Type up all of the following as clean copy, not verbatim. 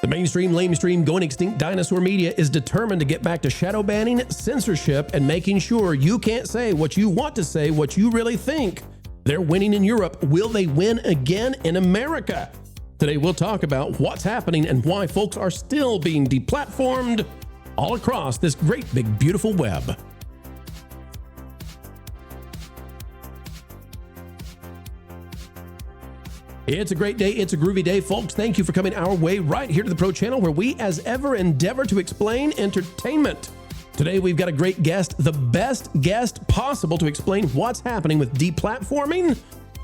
The mainstream, lamestream, going extinct dinosaur media is determined to get back to shadow banning, censorship, and making sure you can't say what you want to say, what you really think. They're winning in Europe. Will they win again in America? Today we'll talk about what's happening and why folks are still being deplatformed all across this great big beautiful web. It's a great day. It's a groovy day, folks. Thank you for coming our way right here to the Pro Channel, where we, as ever, endeavor to explain entertainment. Today, we've got a great guest, the best guest possible to explain what's happening with deplatforming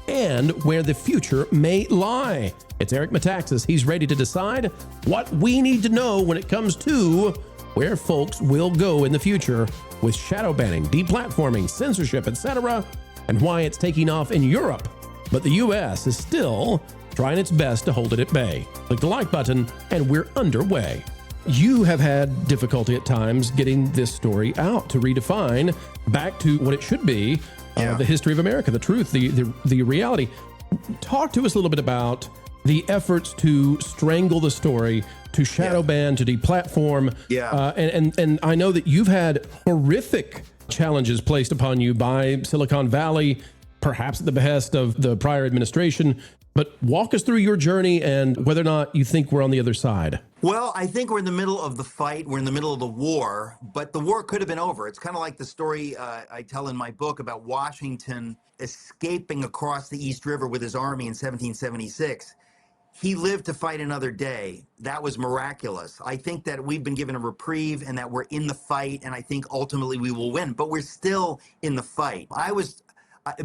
and where the future may lie. It's Eric Metaxas. He's ready to decide what we need to know when it comes to where folks will go in the future with shadow banning, deplatforming, censorship, etc., and why it's taking off in Europe. But the U.S. is still trying its best to hold it at bay. Click the like button, and we're underway. You have had difficulty at times getting this story out to redefine back to what it should be, the history of America, the truth, the reality. Talk to us a little bit about the efforts to strangle the story, to shadow ban, to deplatform. And I know that you've had horrific challenges placed upon you by Silicon Valley, perhaps at the behest of the prior administration, but walk us through your journey and whether or not you think we're on the other side. Well, I think we're in the middle of the fight. We're in the middle of the war, but the war could have been over. It's kind of like the story I tell in my book about Washington escaping across the East River with his army in 1776. He lived to fight another day. That was miraculous. I think that we've been given a reprieve and that we're in the fight, and I think ultimately we will win, but we're still in the fight.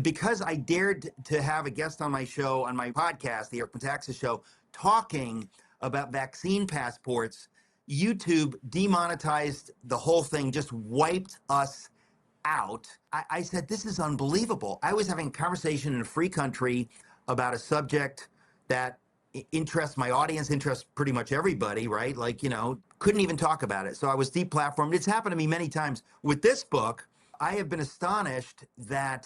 Because I dared to have a guest on my show, on my podcast, the Eric Metaxas Show, talking about vaccine passports, YouTube demonetized the whole thing, just wiped us out. I said, this is unbelievable. I was having a conversation in a free country about a subject that interests my audience, interests pretty much everybody, right? Like, couldn't even talk about it. So I was deplatformed. It's happened to me many times. With this book, I have been astonished that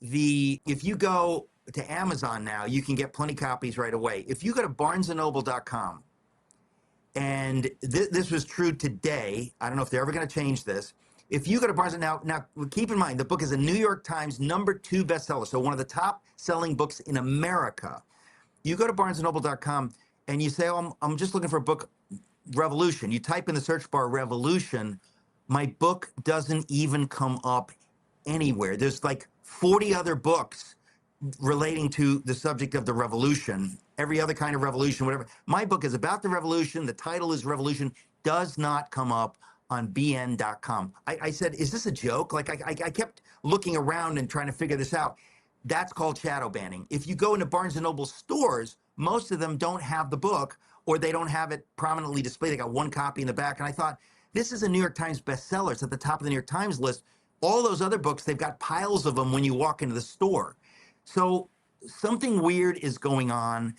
if you go to Amazon now, you can get plenty copies right away. If you go to barnesandnoble.com, and this was true today, I don't know if they're ever going to change this. If you go to Barnes & now keep in mind, the book is a New York Times #2 bestseller, so one of the top selling books in America. You go to barnesandnoble.com and you say, oh, I'm just looking for a book, Revolution. You type in the search bar, Revolution. My book doesn't even come up anywhere. There's like 40 other books relating to the subject of the revolution, every other kind of revolution, whatever. My book is about the revolution. The title is Revolution, does not come up on bn.com. I said, is this a joke? Like I kept looking around and trying to figure this out. That's called shadow banning. If you go into Barnes & Noble stores, most of them don't have the book, or they don't have it prominently displayed. They got one copy in the back. And I thought, this is a New York Times bestseller. It's at the top of the New York Times list. All those other books, they've got piles of them when you walk into the store. So something weird is going on.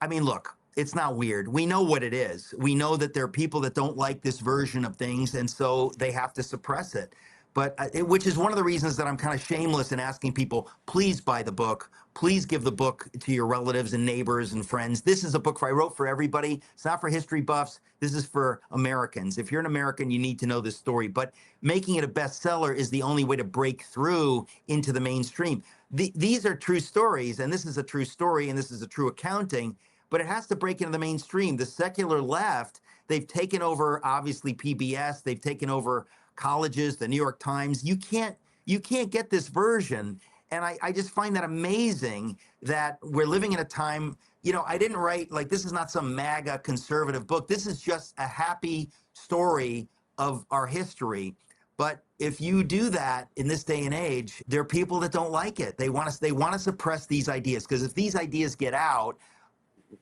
I mean, look, it's not weird. We know what it is. We know that there are people that don't like this version of things, and so they have to suppress it. But which is one of the reasons that I'm kind of shameless in asking people, please buy the book. Please give the book to your relatives and neighbors and friends. This is a book I wrote for everybody. It's not for history buffs. This is for Americans. If you're an American, you need to know this story. But making it a bestseller is the only way to break through into the mainstream. These are true stories, and this is a true story, and this is a true accounting, but it has to break into the mainstream. The secular left, they've taken over, obviously, PBS. They've taken over colleges, the New York Times. You can't get this version. And I just find that amazing that we're living in a time, I didn't write, like, this is not some MAGA conservative book. This is just a happy story of our history. But if you do that in this day and age, there are people that don't like it. They want to suppress these ideas, because if these ideas get out,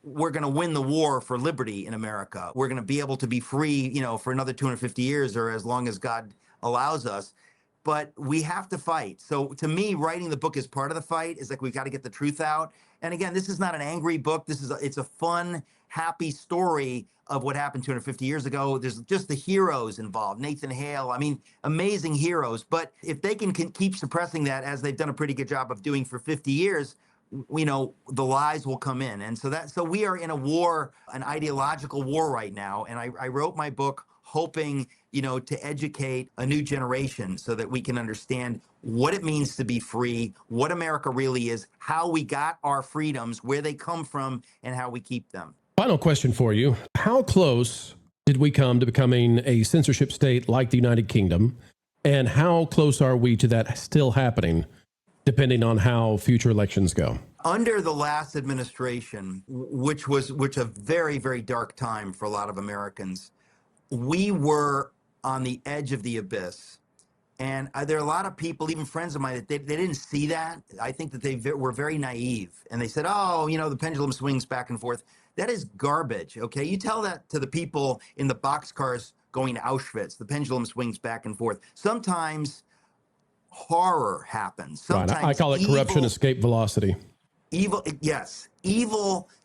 we're going to win the war for liberty in America. We're going to be able to be free, for another 250 years or as long as God allows us. But we have to fight. So to me, writing the book is part of the fight. It's like, we've got to get the truth out. And again, this is not an angry book. It's a fun, happy story of what happened 250 years ago. There's just the heroes involved. Nathan Hale, I mean, amazing heroes. But if they can keep suppressing that, as they've done a pretty good job of doing for 50 years, the lies will come in. And so we are in a war, an ideological war right now. And I wrote my book hoping, to educate a new generation so that we can understand what it means to be free, what America really is, how we got our freedoms, where they come from, and how we keep them. Final question for you. How close did we come to becoming a censorship state like the United Kingdom? And how close are we to that still happening, depending on how future elections go? Under the last administration, which a very, very dark time for a lot of Americans, we were on the edge of the abyss. And there are a lot of people, even friends of mine, that they didn't see that. I think that they were very naive. And they said, oh, the pendulum swings back and forth. That is garbage, okay? You tell that to the people in the boxcars going to Auschwitz. The pendulum swings back and forth. Sometimes horror happens. Sometimes right. I call it corruption escape velocity. Evil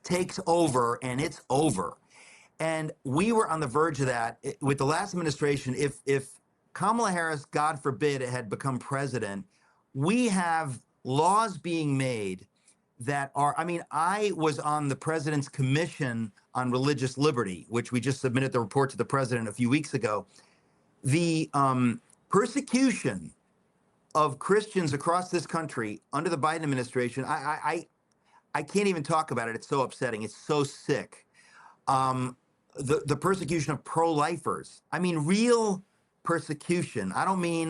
takes over, and it's over. And we were on the verge of that with the last administration. If Kamala Harris, God forbid, had become president, we have laws being made that are, I was on the president's commission on religious liberty, which we just submitted the report to the president a few weeks ago. The persecution of Christians across this country under the Biden administration, I can't even talk about it. It's so upsetting. It's so sick. The persecution of pro-lifers. Real persecution. I don't mean,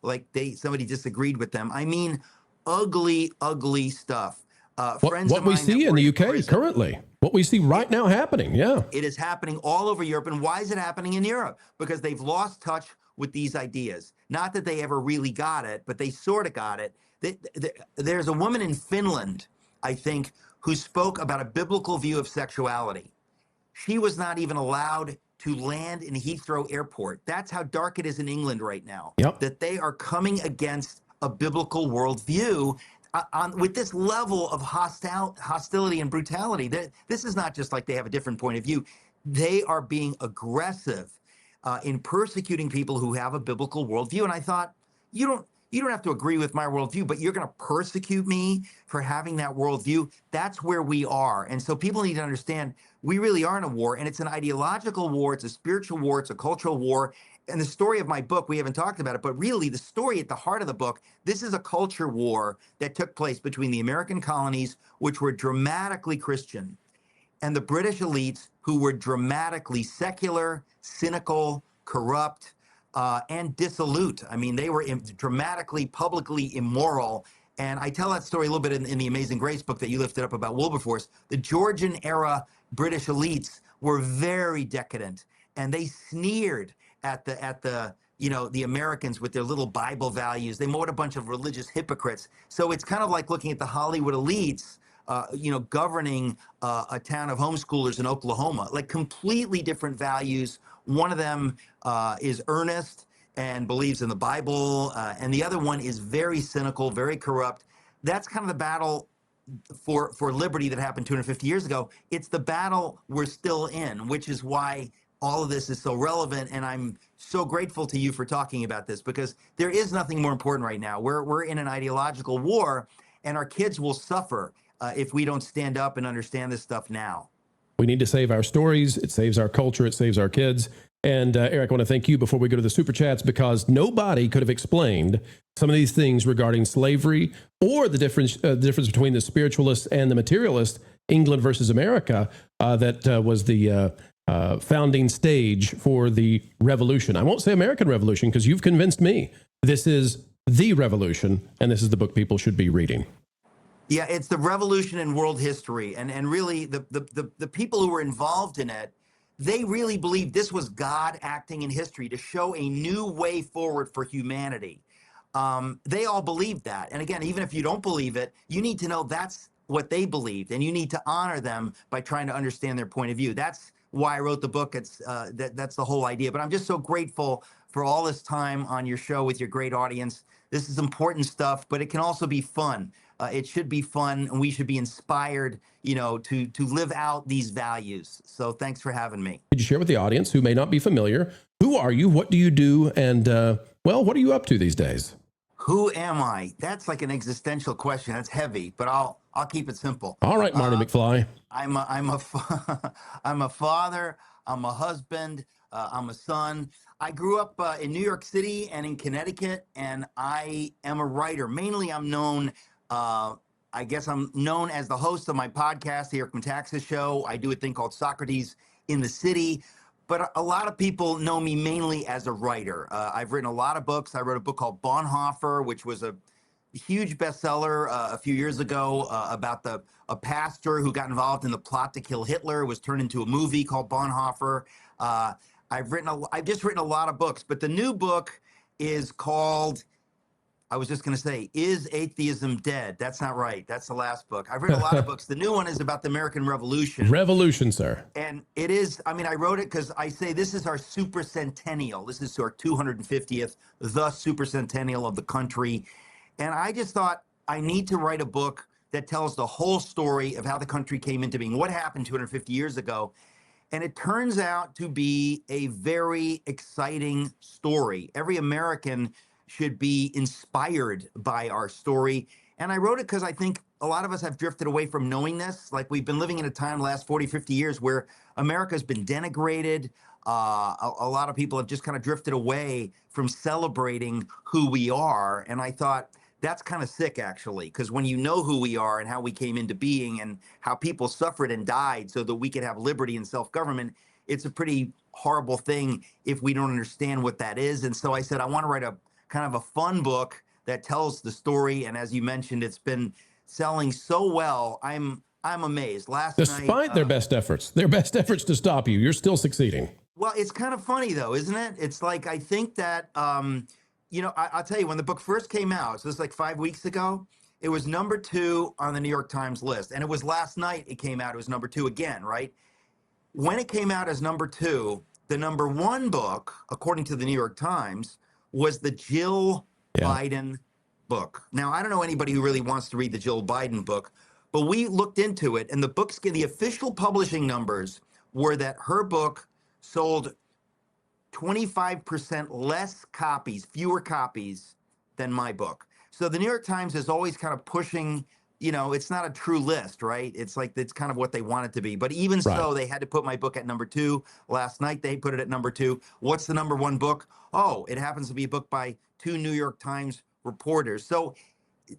like somebody disagreed with them. I mean, ugly, ugly stuff. What we see in the UK currently, what we see right now happening. Yeah. It is happening all over Europe. And why is it happening in Europe? Because they've lost touch with these ideas. Not that they ever really got it, but they sort of got it. There's a woman in Finland, I think, who spoke about a biblical view of sexuality. She was not even allowed to land in Heathrow Airport. That's how dark it is in England right now. Yep. That they are coming against a biblical worldview with this level of hostility and brutality. This is not just like they have a different point of view. They are being aggressive in persecuting people who have a biblical worldview. And I thought, you don't have to agree with my worldview, but you're going to persecute me for having that worldview. That's where we are. And so people need to understand we really are in a war, and it's an ideological war. It's a spiritual war. It's a cultural war. And the story of my book, we haven't talked about it, but really the story at the heart of the book, this is a culture war that took place between the American colonies, which were dramatically Christian, and the British elites, who were dramatically secular, cynical, corrupt, and dissolute. They were dramatically, publicly immoral. And I tell that story a little bit in the Amazing Grace book that you lifted up about Wilberforce. The Georgian era British elites were very decadent, and they sneered at the Americans with their little Bible values. They made a bunch of religious hypocrites. So it's kind of like looking at the Hollywood elites, governing a town of homeschoolers in Oklahoma, like completely different values. One of them is earnest and believes in the Bible, and the other one is very cynical, very corrupt. That's kind of the battle for liberty that happened 250 years ago. It's the battle we're still in, which is why all of this is so relevant. And I'm so grateful to you for talking about this, because there is nothing more important right now. We're in an ideological war, and our kids will suffer if we don't stand up and understand this stuff now. We need to save our stories. It saves our culture. It saves our kids. And Eric, I want to thank you before we go to the super chats, because nobody could have explained some of these things regarding slavery or the difference between the spiritualist and the materialist, England versus America, that was the founding stage for the revolution. I won't say American Revolution, because you've convinced me this is the revolution, and this is the book people should be reading. Yeah, it's the revolution in world history. And really, the people who were involved in it, they really believed this was God acting in history to show a new way forward for humanity. They all believed that. And again, even if you don't believe it, you need to know that's what they believed, and you need to honor them by trying to understand their point of view. That's why I wrote the book. It's that's the whole idea. But I'm just so grateful for all this time on your show with your great audience. This is important stuff, but it can also be fun. It should be fun, and we should be inspired, to live out these values. So thanks for having me. Could you share with the audience who may not be familiar, who are you, what do you do, and, what are you up to these days? Who am I? That's like an existential question. That's heavy, but I'll keep it simple. All right, Marty McFly. I'm a father. I'm a husband. I'm a son. I grew up in New York City and in Connecticut, and I am a writer. Mainly, I'm known. I guess I'm known as the host of my podcast, The Eric Metaxas Show. I do a thing called Socrates in the City. But a lot of people know me mainly as a writer. I've written a lot of books. I wrote a book called Bonhoeffer, which was a huge bestseller a few years ago about a pastor who got involved in the plot to kill Hitler. It was turned into a movie called Bonhoeffer. I've just written a lot of books, but the new book is called, I was just going to say, Is Atheism Dead? That's not right. That's the last book. I've written a lot of books. The new one is about the American Revolution. Revolution, sir. And it is, I mean, I wrote it because I say this is our super centennial. This is our 250th, the super centennial of the country. And I just thought I need to write a book that tells the whole story of how the country came into being, what happened 250 years ago. And it turns out to be a very exciting story. Every American should be inspired by our story. And I wrote it because I think a lot of us have drifted away from knowing this. Like, we've been living in a time the last 40, 50 years where America's been denigrated. A lot of people have just kind of drifted away from celebrating who we are. And I thought that's kind of sick, actually, because when you know who we are and how we came into being and how people suffered and died so that we could have liberty and self-government, it's a pretty horrible thing if we don't understand what that is. And so I said, I want to write a kind of a fun book that tells the story. And as you mentioned, it's been selling so well. I'm amazed. Despite their best efforts to stop you, you're still succeeding. Well, it's kind of funny, though, isn't it? It's like, I think that, I'll tell you, when the book first came out, so this is like 5 weeks ago, it was #2 on the New York Times list. And it was last night it came out, it was #2 again, right? When it came out as #2, the #1 book, according to the New York Times, was the Jill Biden book. Now, I don't know anybody who really wants to read the Jill Biden book, but we looked into it, and the official publishing numbers were that her book sold 25% less copies, fewer copies than my book. So the New York Times is always kind of pushing, it's not a true list, right? It's like, it's kind of what they want it to be. But even so, they had to put my book at #2. Last night, they put it at #2. What's the #1 book? Oh, it happens to be a book by 2 New York Times reporters. So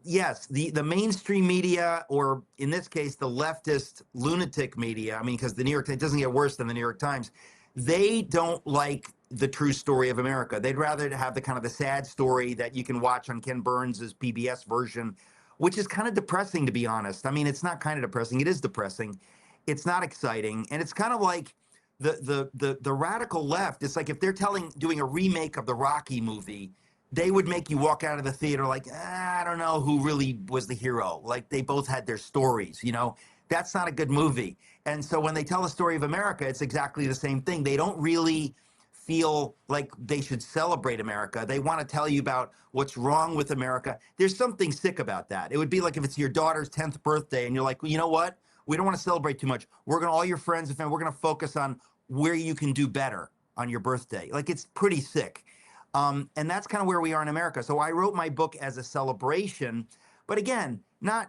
yes, the mainstream media, or in this case, the leftist lunatic media, I mean, because the New York Times doesn't get worse than the New York Times, they don't like the true story of America. They'd rather have the kind of the sad story that you can watch on Ken Burns's PBS version, which is kind of depressing, to be honest. I mean, it's not kind of depressing. It is depressing. It's not exciting. And it's kind of like the radical left. It's like if they're doing a remake of the Rocky movie, they would make you walk out of the theater like, I don't know who really was the hero. Like, they both had their stories, That's not a good movie. And so when they tell the story of America, it's exactly the same thing. They don't really feel like they should celebrate America. They want to tell you about what's wrong with America. There's something sick about that. It would be like if it's your daughter's 10th birthday and you're like, well, you know what? We don't want to celebrate too much. All your friends and family, we're going to focus on where you can do better on your birthday. Like, it's pretty sick. And that's kind of where we are in America. So I wrote my book as a celebration, but again, I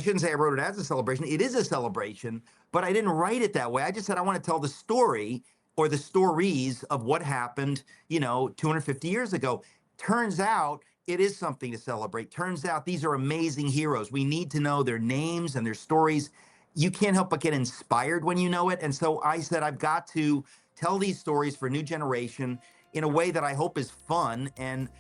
shouldn't say I wrote it as a celebration. It is a celebration, but I didn't write it that way. I just said, I want to tell the story, or the stories of what happened, 250 years ago. Turns out it is something to celebrate. Turns out these are amazing heroes. We need to know their names and their stories. You can't help but get inspired when you know it. And so I said, I've got to tell these stories for a new generation in a way that I hope is fun. And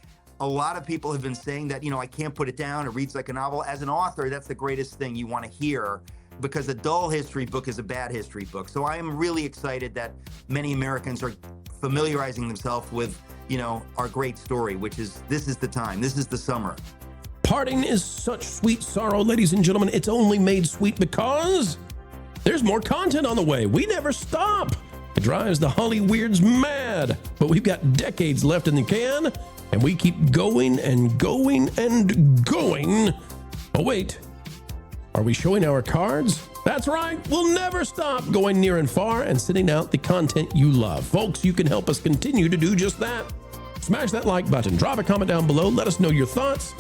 a lot of people have been saying that, I can't put it down. It reads like a novel. As an author, that's the greatest thing you want to hear, because a dull history book is a bad history book. So I am really excited that many Americans are familiarizing themselves with, our great story, this is the time. This is the summer. Parting is such sweet sorrow, ladies and gentlemen. It's only made sweet because there's more content on the way. We never stop. It drives the Holly Weirds mad, but we've got decades left in the can, and we keep going and going and going. Oh, wait. Are we showing our cards? That's right. We'll never stop going near and far and sending out the content you love. Folks, you can help us continue to do just that. Smash that like button, drop a comment down below, let us know your thoughts.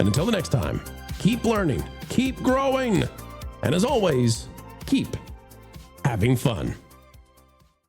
And until the next time, keep learning, keep growing, and as always, keep having fun.